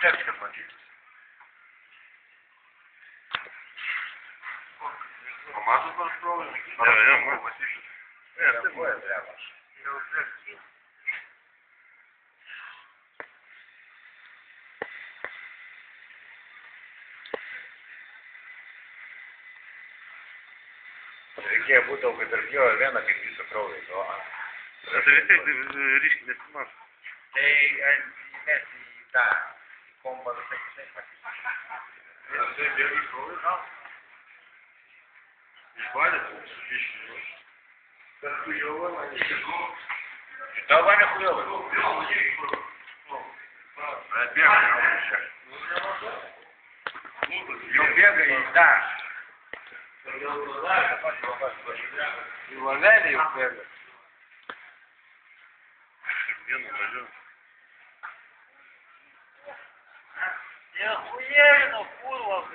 текстом ходить. Помазу поспробуем? Нет, ты будешь прямо. Какие бутылки терпила, вена, как пицца крови, то... Это ведь речки не снимаешь. Да, комбо до Ты бегай крови, да? И хватит, да хуёво, они тяжело. Да, Ваня хуёво. Бегай, сейчас. Ну, бегай, да. И лагали, и бегай. Офигенно, пойдем. Я охуенно, курва,